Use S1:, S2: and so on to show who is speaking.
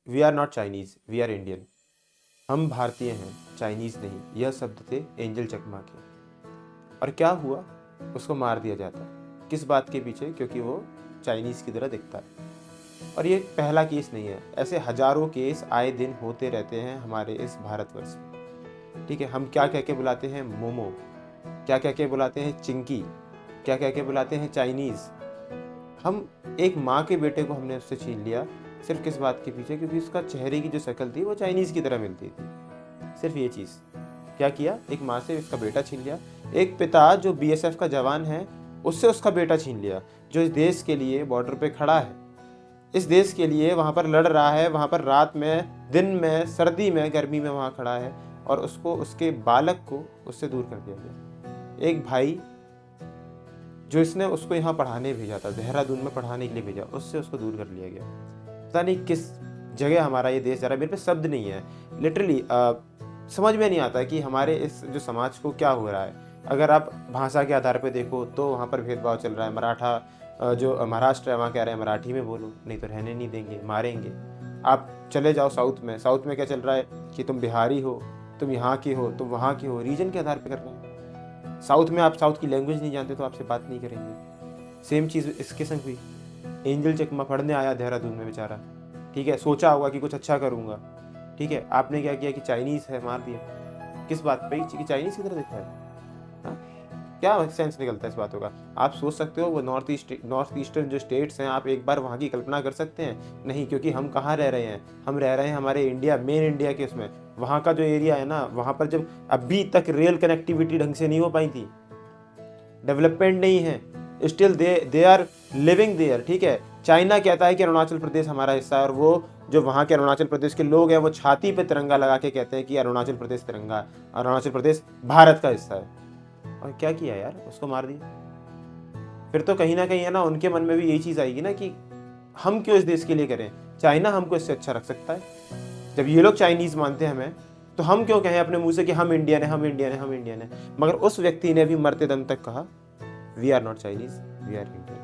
S1: We are not Chinese, we are Indian. हम भारतीय हैं, चाइनीज़ नहीं। यह शब्द थे एंजल चकमा के। और क्या हुआ, उसको मार दिया जाता। किस बात के पीछे? क्योंकि वो चाइनीज़ की तरह दिखता है। और ये पहला केस नहीं है, ऐसे हजारों केस आए दिन होते रहते हैं हमारे इस भारतवर्ष में। ठीक है, हम क्या कह के बुलाते हैं? मोमो। क्या कह के बुलाते हैं? चिंकी। क्या कह के बुलाते हैं? चाइनीज़। हम एक माँ के बेटे को हमने उससे छीन लिया, सिर्फ किस बात के पीछे? क्योंकि उसका चेहरे की जो शक्ल थी वो चाइनीज़ की तरह मिलती थी। सिर्फ ये चीज़। क्या किया? एक माँ से उसका बेटा छीन लिया। एक पिता जो बीएसएफ का जवान है, उससे उसका बेटा छीन लिया, जो इस देश के लिए बॉर्डर पे खड़ा है, इस देश के लिए वहाँ पर लड़ रहा है, वहाँ पर रात में, दिन में, सर्दी में, गर्मी में वहाँ खड़ा है, और उसको, उसके बालक को उससे दूर कर दिया गया। एक भाई जो इसने उसको यहाँ पढ़ाने भेजा था, देहरादून में पढ़ाने के लिए भेजा, उससे उसको दूर कर लिया गया। पता नहीं किस जगह हमारा ये देश जा रहा है। मेरे पे शब्द नहीं है, लिटरली समझ में नहीं आता कि हमारे इस जो समाज को क्या हो रहा है। अगर आप भाषा के आधार पे देखो तो वहाँ पर भेदभाव चल रहा है। मराठा जो महाराष्ट्र है वहाँ कह रहे हैं मराठी में बोलो, नहीं तो रहने नहीं देंगे, मारेंगे। आप चले जाओ साउथ में, साउथ में क्या चल रहा है कि तुम बिहारी हो, तुम यहाँ की हो, तुम वहाँ की हो, रीजन के आधार पर कर रहे हैं। साउथ में आप साउथ की लैंग्वेज नहीं जानते तो आपसे बात नहीं करेंगे। सेम चीज़ इसके संग हुई। एंजल चकमा पढ़ने आया देहरादून में बेचारा, ठीक है, सोचा होगा कि कुछ अच्छा करूँगा, ठीक है, आपने क्या किया कि चाइनीज़ है, मार दिया। किस बात पे? कि चाइनीज़ की तरह दिखता है। हाँ? क्या सेंस निकलता है इस बातों का? आप सोच सकते हो वो नॉर्थ ईस्टर्न जो स्टेट्स हैं, आप एक बार वहाँ की कल्पना कर सकते हैं? नहीं, क्योंकि हम कहाँ रह रहे हैं? हम रह रहे हैं हमारे इंडिया, मेन इंडिया के उसमें। वहाँ का जो एरिया है ना, वहाँ पर जब अभी तक रेल कनेक्टिविटी ढंग से नहीं हो पाई थी, डेवलपमेंट नहीं है, still they are living there. ठीक है, चाइना कहता है कि अरुणाचल प्रदेश हमारा हिस्सा है, और वो जो वहाँ के अरुणाचल प्रदेश के लोग हैं वो छाती पे तिरंगा लगा के कहते हैं कि अरुणाचल प्रदेश तिरंगा, अरुणाचल प्रदेश भारत का हिस्सा है। और क्या किया यार? उसको मार दिया। फिर तो कहीं ना कहीं है ना, उनके मन में भी यही चीज़ आएगी ना कि हम क्यों इस देश के लिए करें? चाइना हमको इससे अच्छा रख सकता है। जब ये लोग चाइनीज़ मानते हैं हमें, तो हम क्यों कहें अपने मुंह से कि हम इंडियन है, हम इंडियन है, हम इंडियन है? मगर उस व्यक्ति ने भी मरते दम तक कहा, we are not Chinese, we are Indian.